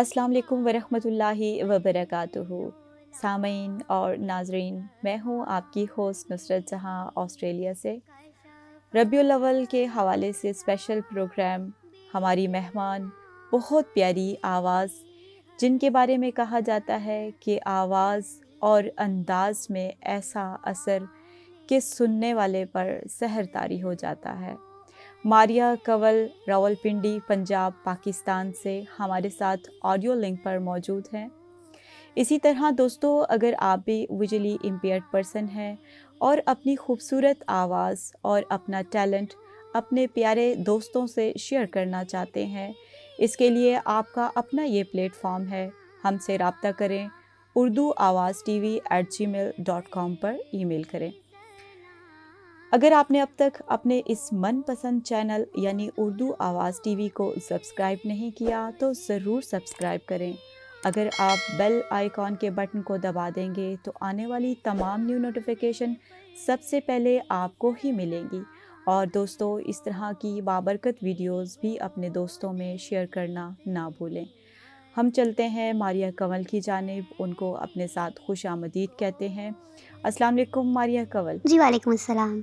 السلام علیکم ورحمۃ اللہ وبرکاتہ۔ سامعین اور ناظرین، میں ہوں آپ کی ہوسٹ نصرت جہاں آسٹریلیا سے۔ ربیع الاول کے حوالے سے اسپیشل پروگرام ہماری مہمان، بہت پیاری آواز، جن کے بارے میں کہا جاتا ہے کہ آواز اور انداز میں ایسا اثر کہ سننے والے پر سحر طاری ہو جاتا ہے۔ ماریا کنول راولپنڈی، پنجاب، پاکستان سے ہمارے ساتھ آڈیو لنک پر موجود ہیں۔ اسی طرح دوستو، اگر آپ بھی ویژولی امپیئرڈ پرسن ہیں اور اپنی خوبصورت آواز اور اپنا ٹیلنٹ اپنے پیارے دوستوں سے شیئر کرنا چاہتے ہیں، اس کے لیے آپ کا اپنا یہ پلیٹ فارم ہے۔ ہم سے رابطہ کریں، urduawaztv@gmail.com پر ای میل کریں۔ اگر آپ نے اب تک اپنے اس من پسند چینل یعنی اردو آواز ٹی وی کو سبسکرائب نہیں کیا تو ضرور سبسکرائب کریں۔ اگر آپ بیل آئیکن کے بٹن کو دبا دیں گے تو آنے والی تمام نیو نوٹیفیکیشن سب سے پہلے آپ کو ہی ملیں گی۔ اور دوستو، اس طرح کی بابرکت ویڈیوز بھی اپنے دوستوں میں شیئر کرنا نہ بھولیں۔ ہم چلتے ہیں ماریا کنول کی جانب، ان کو اپنے ساتھ خوش آمدید کہتے ہیں۔ السلام علیکم ماریا کنول۔ جی وعلیکم السلام۔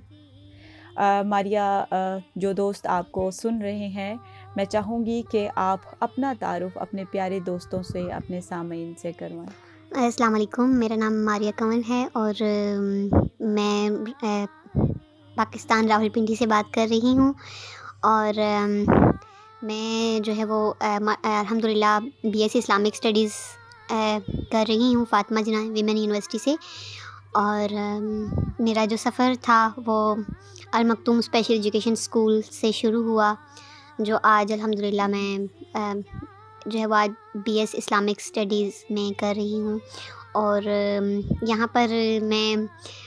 ماریا، جو دوست آپ کو سن رہے ہیں، میں چاہوں گی کہ آپ اپنا تعارف اپنے پیارے دوستوں سے، اپنے سامعین سے کروائیں۔ السلام علیکم، میرا نام ماریا کنول ہے اور میں پاکستان راولپنڈی سے بات کر رہی ہوں، اور میں جو ہے وہ الحمدللہ BSc اسلامک اسٹڈیز کر رہی ہوں فاطمہ جناح ویمن یونیورسٹی سے، اور میرا جو سفر تھا وہ المکتوم اسپیشل ایجوکیشن اسکول سے شروع ہوا، جو آج الحمدللہ میں جو ہے وہ آج BS اسلامک اسٹڈیز میں کر رہی ہوں۔ اور یہاں پر میں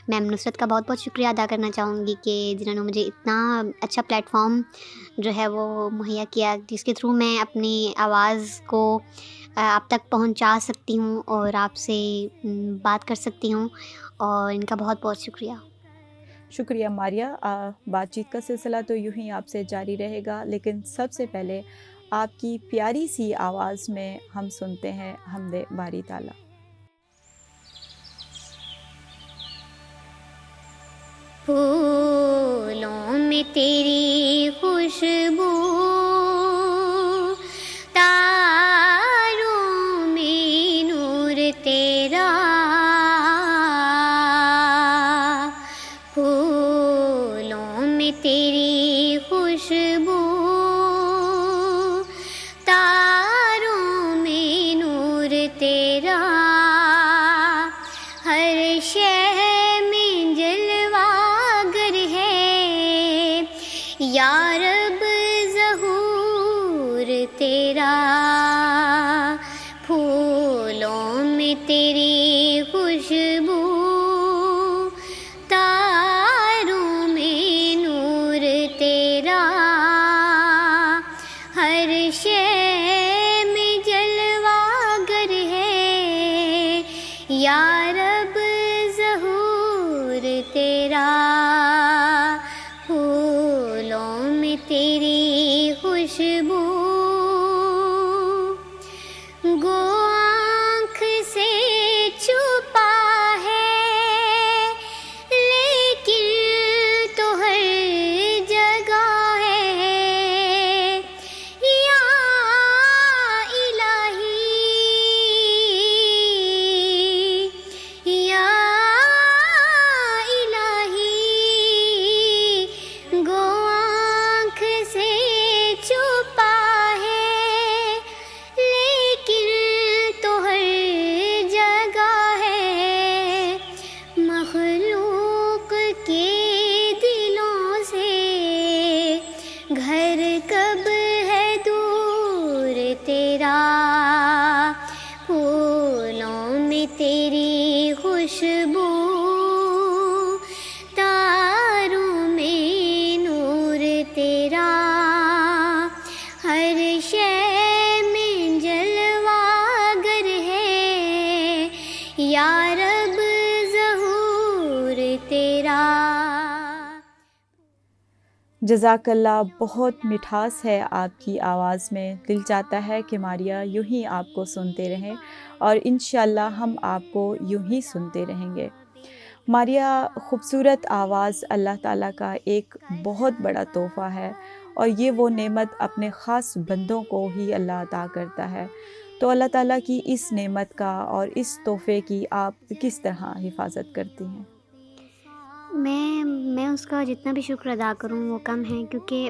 میم نصرت کا بہت بہت شکریہ ادا کرنا چاہوں گی کہ جنہوں نے مجھے اتنا اچھا پلیٹ فارم جو ہے وہ مہیا کیا، جس کے تھرو میں اپنی آواز کو آپ تک پہنچا سکتی ہوں اور آپ سے بات کر سکتی ہوں، اور ان کا بہت بہت شکریہ۔ شکریہ ماریا۔ بات چیت کا سلسلہ تو یوں ہی آپ سے جاری رہے گا، لیکن سب سے پہلے آپ کی پیاری سی آواز میں ہم سنتے ہیں حمد باری تعالیٰ۔ پھولوں میں تیری خوشبو، تاروں میں نور تیرا، پھولوں میں تیری خوشبو، تاروں میں نور تیرا، ہر شے میں جلوہ گر ہے یا رب ظہور تیرا، پھولوں میں تیری خوشبو، تاروں میں نور تیرا، ہر شے میں جلوہ گر ہے یا رب ظہور تیرا، پھولوں میں جزاک اللہ، بہت مٹھاس ہے آپ کی آواز میں، دل چاہتا ہے کہ ماریہ یوں ہی آپ کو سنتے رہیں اور انشاءاللہ ہم آپ کو یوں ہی سنتے رہیں گے۔ ماریہ، خوبصورت آواز اللہ تعالیٰ کا ایک بہت بڑا تحفہ ہے، اور یہ وہ نعمت اپنے خاص بندوں کو ہی اللہ عطا کرتا ہے۔ تو اللہ تعالیٰ کی اس نعمت کا اور اس تحفے کی آپ کس طرح حفاظت کرتی ہیں؟ میں اس کا جتنا بھی شکر ادا کروں وہ کم ہے، کیونکہ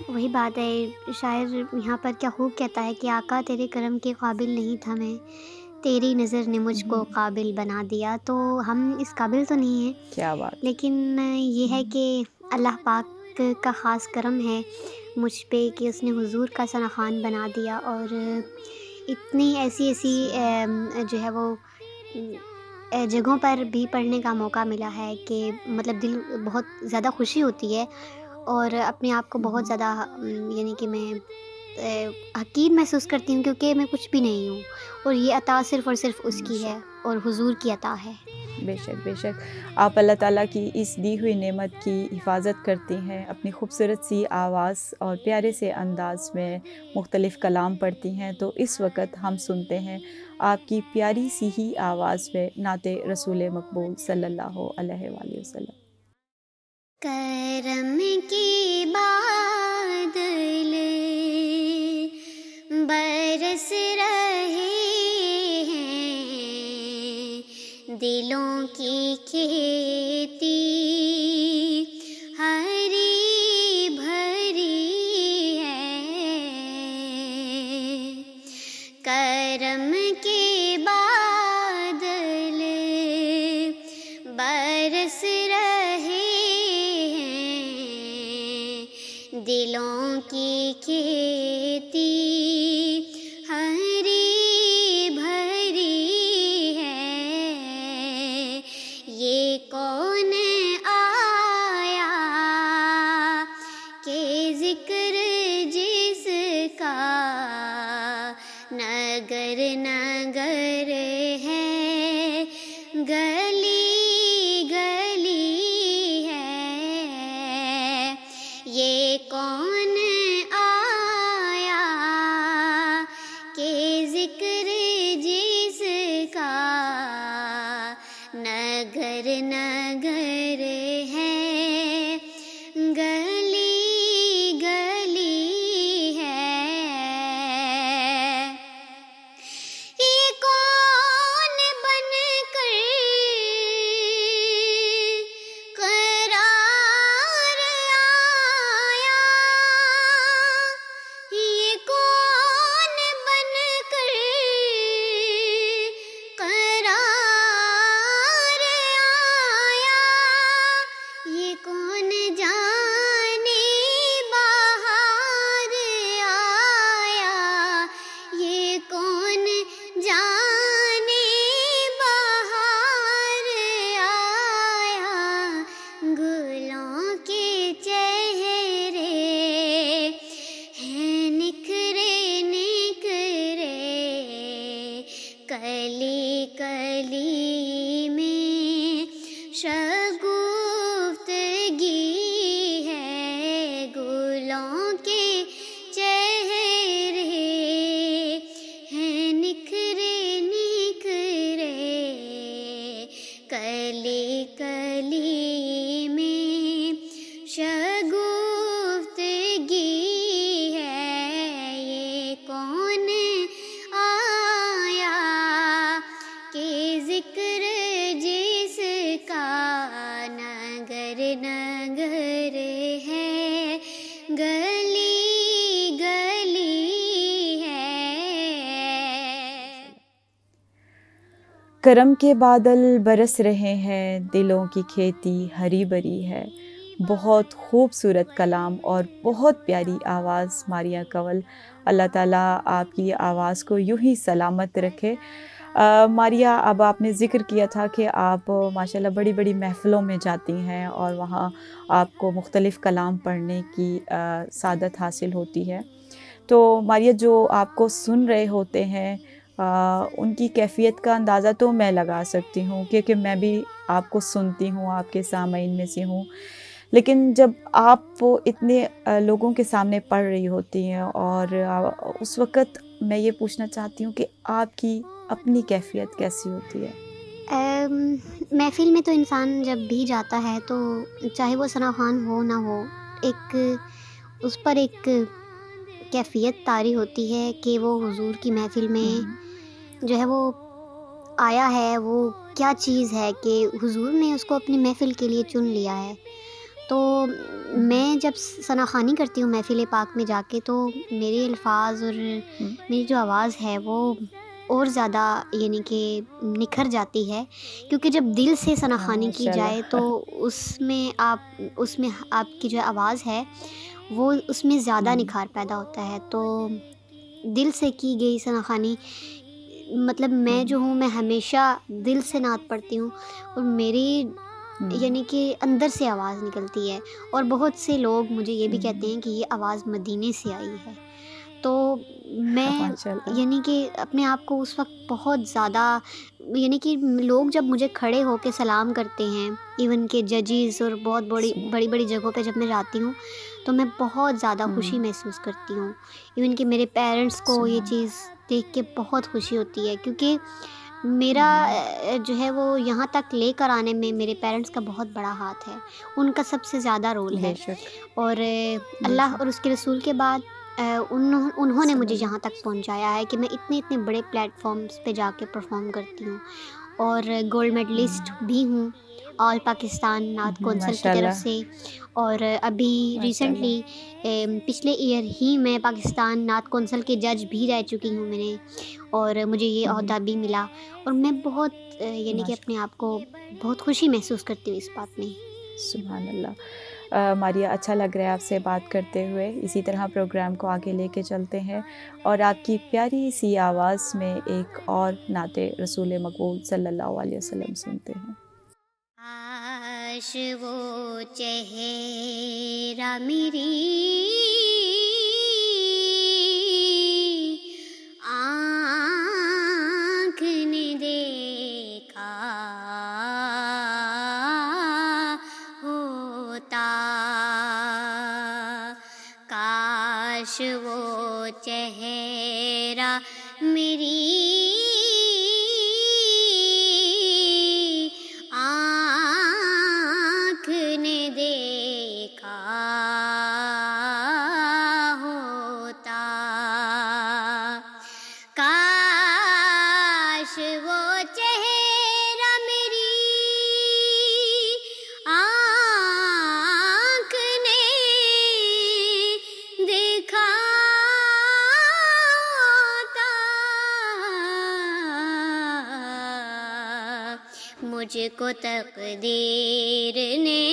وہی بات ہے، شاعر یہاں پر کیا خوب کہتا ہے کہ آقا تیرے کرم کے قابل نہیں تھا میں، تیری نظر نے مجھ کو قابل بنا دیا۔ تو ہم اس قابل تو نہیں ہیں، کیا بات! لیکن یہ ہے کہ اللہ پاک کا خاص کرم ہے مجھ پہ کہ اس نے حضور کا ثنا خوان بنا دیا، اور اتنی ایسی جو ہے وہ جگہوں پر بھی پڑھنے کا موقع ملا ہے کہ مطلب دل بہت زیادہ خوشی ہوتی ہے، اور اپنے آپ کو بہت زیادہ یعنی کہ میں حقیر محسوس کرتی ہوں، کیونکہ میں کچھ بھی نہیں ہوں، اور یہ عطا صرف اور صرف اس کی ہے اور حضور کی عطا ہے۔ بے شک بے شک، آپ اللہ تعالیٰ کی اس دی ہوئی نعمت کی حفاظت کرتی ہیں، اپنی خوبصورت سی آواز اور پیارے سے انداز میں مختلف کلام پڑھتی ہیں۔ تو اس وقت ہم سنتے ہیں آپ کی پیاری سی ہی آواز میں نعت رسول مقبول صلی اللہ علیہ وآلہ وسلم۔ کرم کی بادل برس رہے ہیں، دلوں کی کھیتی ہری بھری ہے، کرم کے بادل برس رہے ہیں، دلوں کی کھیتی ہری بھری ہے، یہ کون آیا کہ ذکر جس کا نگر نگر ہے، گلی گلی ہے، یہ کون آیا کہ ذکر جس کا نگر نگر ہے، گلی گلی ہے، یہ کون بن کر قرار آیا، یہ کون بن کر قرار آیا، یہ کون جانے باہر آیا، یہ کون جانے باہر آیا، گلوں کے چہرے ہیں نکھرے نکھرے، کلی کلی میں شگفتگی ہے، گلوں کے چہرے ہیں نکھرے نکھرے، کلی کلی میں شگفتگی ہے، یہ کون آیا کہ ذکر جس کا نگر نگر ہے، گلی گلی ہے۔ کرم کے بادل برس رہے ہیں، دلوں کی کھیتی ہری بھری ہے۔ بہت خوبصورت کلام اور بہت پیاری آواز ماریہ کنول، اللہ تعالیٰ آپ کی آواز کو یوں ہی سلامت رکھے۔ ماریہ، اب آپ نے ذکر کیا تھا کہ آپ ماشاءاللہ بڑی بڑی محفلوں میں جاتی ہیں اور وہاں آپ کو مختلف کلام پڑھنے کی سعادت حاصل ہوتی ہے۔ تو ماریہ، جو آپ کو سن رہے ہوتے ہیں ان کی کیفیت کا اندازہ تو میں لگا سکتی ہوں، کیونکہ میں بھی آپ کو سنتی ہوں، آپ کے سامعین میں سے ہوں، لیکن جب آپ وہ اتنے لوگوں کے سامنے پڑھ رہی ہوتی ہیں اور اس وقت میں یہ پوچھنا چاہتی ہوں کہ آپ کی اپنی کیفیت کیسی ہوتی ہے؟ محفل میں تو انسان جب بھی جاتا ہے تو چاہے وہ ثنا خوان ہو نہ ہو، ایک اس پر ایک کیفیت طاری ہوتی ہے کہ وہ حضور کی محفل میں جو ہے وہ آیا ہے، وہ کیا چیز ہے کہ حضور نے اس کو اپنی محفل کے لیے چن لیا ہے۔ تو میں جب ثنا خوانی کرتی ہوں محفل پاک میں جا کے تو میرے الفاظ اور میری جو آواز ہے وہ اور زیادہ یعنی کہ نکھر جاتی ہے، کیونکہ جب دل سے ثنا خوانی کی ماشاء جائے اللہ۔ تو اس میں آپ کی جو آواز ہے وہ اس میں زیادہ نکھار پیدا ہوتا ہے۔ تو دل سے کی گئی ثنا خوانی، مطلب میں جو ہوں میں ہمیشہ دل سے نعت پڑھتی ہوں اور میری یعنی کہ اندر سے آواز نکلتی ہے، اور بہت سے لوگ مجھے یہ بھی کہتے ہیں کہ یہ آواز مدینے سے آئی ہے۔ تو میں ماشاء اللہ۔ یعنی کہ اپنے آپ کو اس وقت بہت زیادہ یعنی کہ لوگ جب مجھے کھڑے ہو کے سلام کرتے ہیں، ایون کہ ججز اور بہت بڑی بڑی جگہوں پہ جب میں جاتی ہوں تو میں بہت زیادہ خوشی محسوس کرتی ہوں۔ ایون کہ میرے پیرنٹس کو یہ سبحان چیز دیکھ کے بہت خوشی ہوتی ہے، کیونکہ میرا جو ہے وہ یہاں تک لے کر آنے میں میرے پیرنٹس کا بہت بڑا ہاتھ ہے، ان کا سب سے زیادہ رول ہے۔ بے شک، اور بے اللہ اور شک۔ اس کے رسول کے بعد انہوں نے صلی مجھے اللہ یہاں تک پہنچایا ہے کہ میں اتنے بڑے پلیٹ فارمز پہ جا کے پرفارم کرتی ہوں، اور گولڈ میڈلسٹ بھی ہوں آل پاکستان نعت کونسل کی ماشاء طرف اللہ، سے۔ اور ابھی ماشاء اللہ۔ ریسنٹلی پچھلے ایئر ہی میں پاکستان نعت کونسل کے جج بھی رہ چکی ہوں میں نے، اور مجھے یہ عہدہ بھی ملا، اور میں بہت یعنی کہ ماشاء اپنے آپ کو بہت خوشی محسوس کرتی ہوں اس بات میں۔ سبحان اللہ۔ ماریہ، اچھا لگ رہا ہے آپ سے بات کرتے ہوئے، اسی طرح پروگرام کو آگے لے کے چلتے ہیں اور آپ کی پیاری سی آواز میں ایک اور نعت رسول مقبول صلی اللہ علیہ وسلم سنتے ہیں۔ کاش وہ چہرہ میری آنکھ نے دیکھا ہوتا، کاش وہ چہرہ میری آنکھ نے دیکھا ہوتا، کاش وہ چہرہ میری آنکھ نے دیکھا ہوتا، مجھ کو تقدیر نے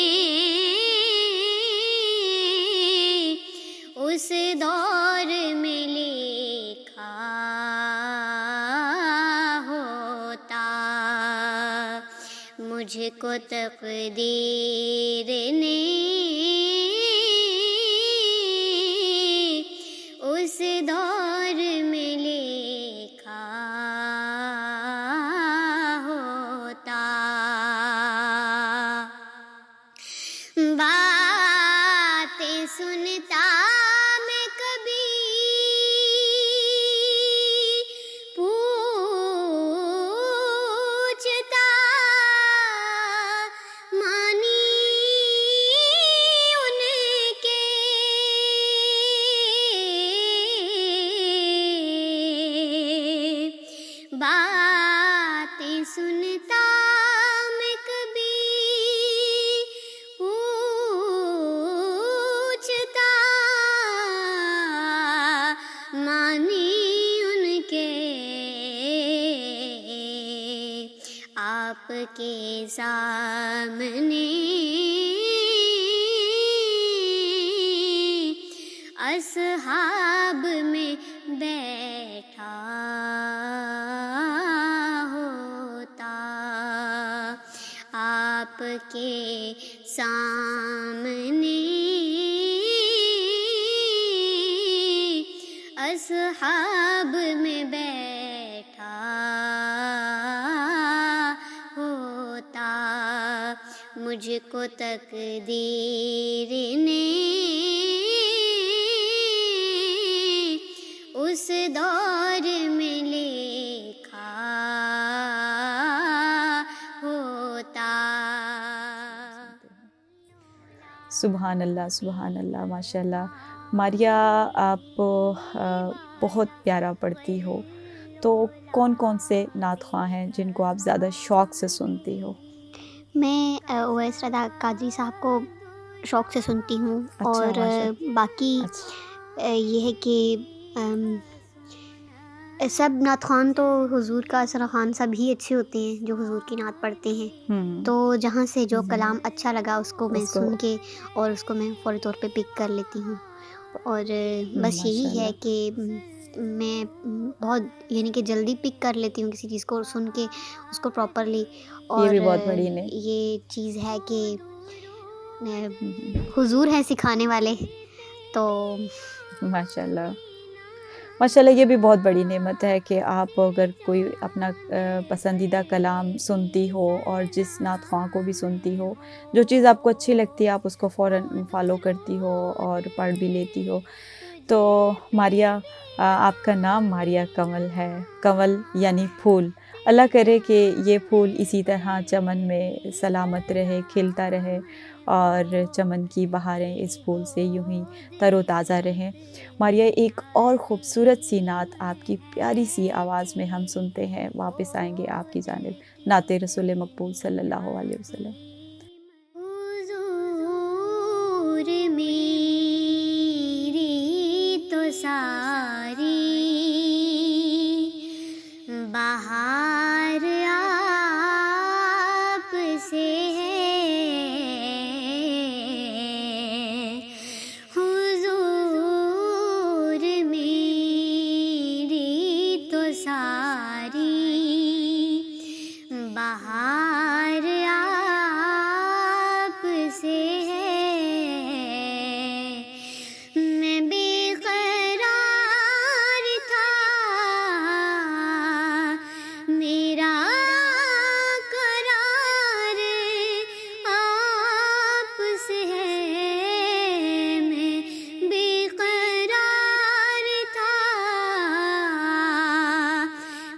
اس دور میں لکھا ہوتا، مجھ کو تقدیر نے اس دور میں لکھا ہوتا، باتیں سنتا میں کبھی پوچھتا مانی ان کے، باتیں سنتا میں کبھی پوچھتا مانی ان کے، آپ کے سامنے اصحاب میں بیٹھا ہوتا، آپ کے سامنے اصحاب میں بیٹھا ہوتا، مجھ مجھ کو تقدیر نے اس دور میں لکھا ہوتا. سبحان اللہ ماشاء اللہ. ماریا آپ بہت پیارا پڑھتی ہو، تو کون کون سے نعت خواں ہیں جن کو آپ زیادہ شوق سے سنتی ہو؟ میں اویس رضا قادری صاحب کو شوق سے سنتی ہوں. اچھا، اور ماشاء باقی اچھا. یہ ہے کہ سب نعت خوان تو حضور کا اثر خوان سب ہی اچھے ہوتے ہیں جو حضور کی نعت پڑھتے ہیں. تو جہاں سے جو کلام اچھا لگا اس کو میں سن کے اور اس کو میں فوری طور پہ پک کر لیتی ہوں. اور بس یہی ہے کہ میں بہت یعنی کہ جلدی پک کر لیتی ہوں کسی چیز کو سن کے اس کو پراپرلی. اور یہ بھی بہت بڑی نے یہ چیز ہے کہ حضور ہیں سکھانے والے. تو ماشاء اللہ یہ بھی بہت بڑی نعمت ہے کہ آپ اگر کوئی اپنا پسندیدہ کلام سنتی ہو اور جس نعت خواں کو بھی سنتی ہو، جو چیز آپ کو اچھی لگتی ہے آپ اس کو فوراً فالو کرتی ہو اور پڑھ بھی لیتی ہو. تو ماریا، آپ کا نام ماریا کنول ہے. کنول یعنی پھول. اللہ کرے کہ یہ پھول اسی طرح چمن میں سلامت رہے، کھلتا رہے اور چمن کی بہاریں اس پھول سے یوں ہی تر و تازہ رہیں. ماریا، ایک اور خوبصورت سی نعت آپ کی پیاری سی آواز میں ہم سنتے ہیں، واپس آئیں گے آپ کی جانب. نعت رسول مقبول صلی اللہ علیہ وسلم. حضور میری تو ساری بہار آپ سے ہے. حضور میری تو ساری بہار آپ سے ہے. میں بے قرار تھا میرا قرار آپ سے ہے. میں بے قرار تھا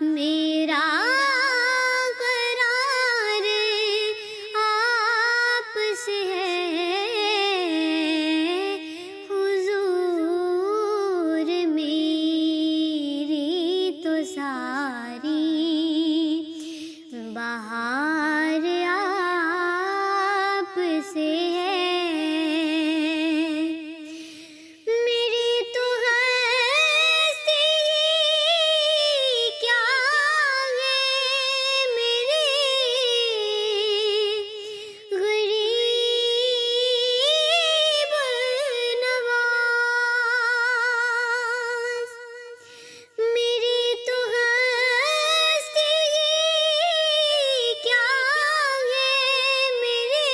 میرا قرار آپ سے ہے. حضور میری تو ساری بہار آپ سے ہے. میری تو ہستی کیا ہے میری غریب نواز. میری تو ہستی کیا ہے میری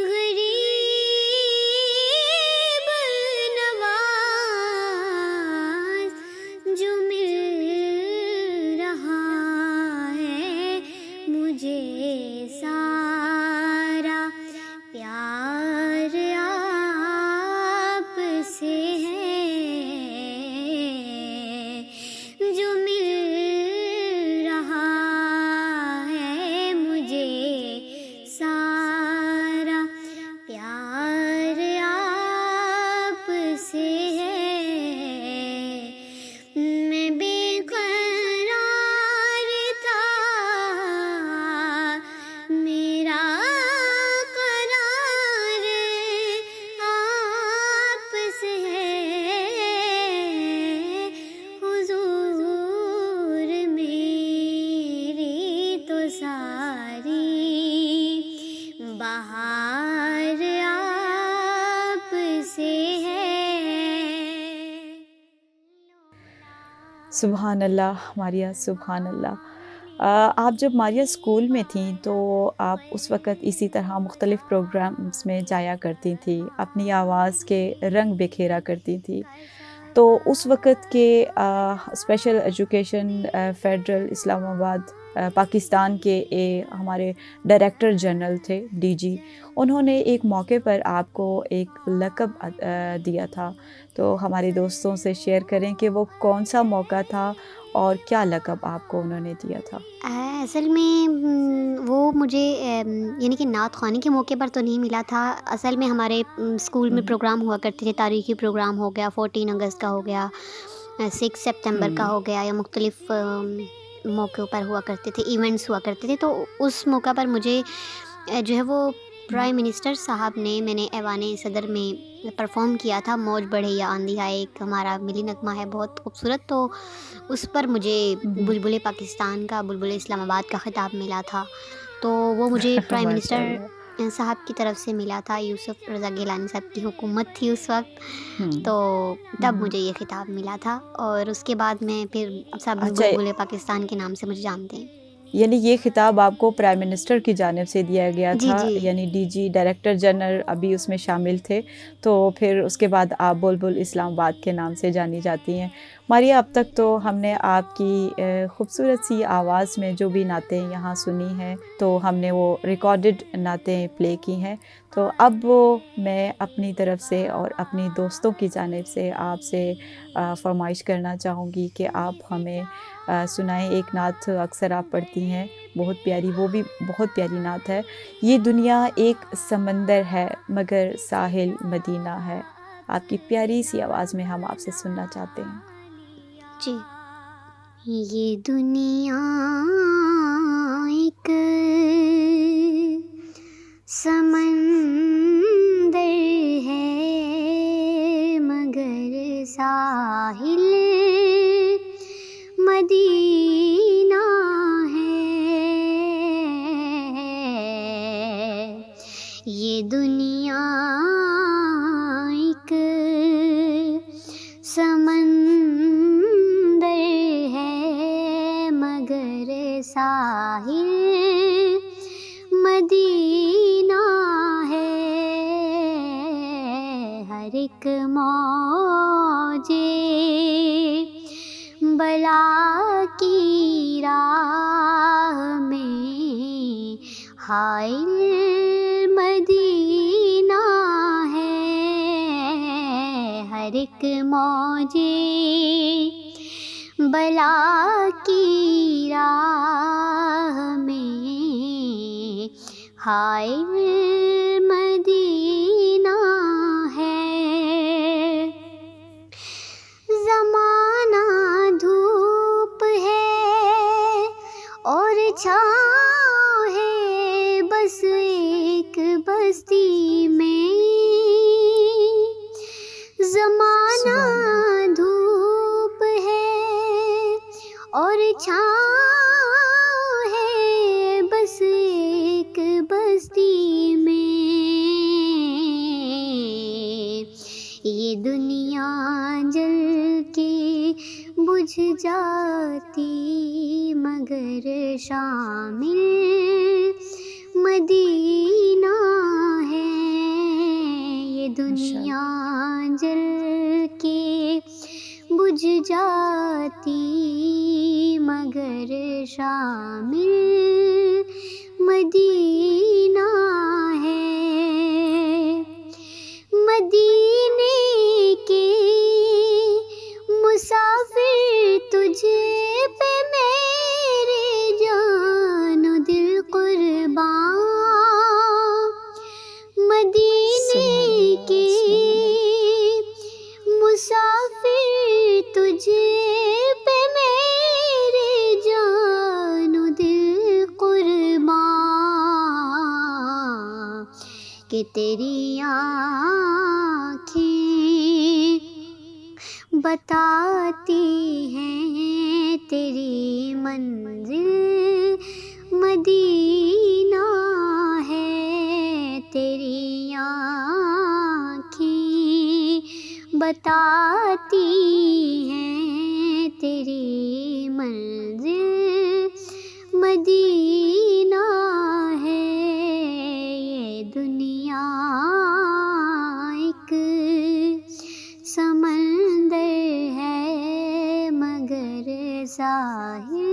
غریب نواز. جو مل رہا ہے مجھے سارا پیار آپ سے ہے. جو مل رہا ہے مجھے سارا پیار آپ سے ہے. میں بے قرار تھا میرا قرار آپ سے ہے. حضور میری تو ساری بہار آپ سے ہے. سبحان اللہ ماریا، سبحان اللہ. آپ جب ماریا اسکول میں تھیں تو آپ اس وقت اسی طرح مختلف پروگرامز میں جایا کرتی تھیں، اپنی آواز کے رنگ بکھیرا کرتی تھیں. تو اس وقت کے اسپیشل ایجوکیشن فیڈرل اسلام آباد پاکستان کے ہمارے ڈائریکٹر جنرل تھے DG، انہوں نے ایک موقع پر آپ کو ایک لقب دیا تھا، تو ہمارے دوستوں سے شیئر کریں کہ وہ کون سا موقع تھا اور کیا لقب آپ کو انہوں نے دیا تھا؟ اصل میں وہ مجھے یعنی کہ نعت خوانی کے موقع پر تو نہیں ملا تھا. اصل میں ہمارے اسکول میں پروگرام ہوا کرتے تھے، تاریخی پروگرام ہو گیا، 14 اگست کا ہو گیا، 6 سپتمبر کا ہو گیا، یا مختلف موقعوں پر ہوا کرتے تھے، ایونٹس ہوا کرتے تھے. تو اس موقع پر مجھے جو ہے وہ پرائم منسٹر صاحب نے، میں نے ایوان صدر میں پرفارم کیا تھا. موج بڑھے یا آندھی آئے ایک ہمارا ملی نغمہ ہے بہت خوبصورت، تو اس پر مجھے بلبل پاکستان کا، بلبل اسلام آباد کا خطاب ملا تھا. تو وہ مجھے پرائم ماشاء منسٹر اللہ. صاحب کی طرف سے ملا تھا. یوسف رضا گیلانی صاحب کی حکومت تھی اس وقت، ہم، تو تب مجھے یہ خطاب ملا تھا. اور اس کے بعد میں پھر سب اچھا، بلبل پاکستان کے نام سے مجھے جانتے ہیں. یعنی یہ خطاب آپ کو پرائم منسٹر کی جانب سے دیا گیا جی تھا، جی یعنی DG ڈائریکٹر جنرل ابھی اس میں شامل تھے، تو پھر اس کے بعد آپ بلبل اسلام آباد کے نام سے جانی جاتی ہیں. ماریہ، اب تک تو ہم نے آپ کی خوبصورت سی آواز میں جو بھی نعتیں یہاں سنی ہیں، تو ہم نے وہ ریکارڈڈ نعتیں پلے کی ہیں. تو اب وہ میں اپنی طرف سے اور اپنی دوستوں کی جانب سے آپ سے فرمائش کرنا چاہوں گی کہ آپ ہمیں سنائیں. ایک نعت اکثر آپ پڑھتی ہیں، بہت پیاری، وہ بھی بہت پیاری نعت ہے، یہ دنیا ایک سمندر ہے مگر ساحل مدینہ ہے. آپ کی پیاری سی آواز میں ہم آپ سے سننا چاہتے ہیں. جی. یہ دنیا ایک سمندر ہے مگر ساحل مدینہ ہے. یہ دنیا ایک سمندر ہے مگر ساحل مدینہ ہے. ہر ایک موج بلا کی راہ میں حائل مدینہ ہے. ہر ایک موج بلا کی راہ میں حائل مدینہ ہے. زمانہ دھوپ ہے اور چھاؤں ہے بس ایک بستی میں. زمانہ دھوپ ہے اور چھاؤں ہے بس ایک بستی میں. یہ دنیا جل کے بجھ جاتی مگر شامل مدینہ ہے. یہ دنیا جل کے بجھ جاتی مگر شامل مدینہ ہے. مدینے کے مسافر تجھ پہ میرے جان و دل قربان. مدینے کے مسافر تجھ پہ میرے جان و دل قربان. کہ تیری آنکھیں بتاتی ہیں تیری منزل مدینہ ہے. تیری آنکھیں بتاتی ہیں تیری منزل مدینہ ہے. یہ دنیا ایک سمندر ہے مگر ساحل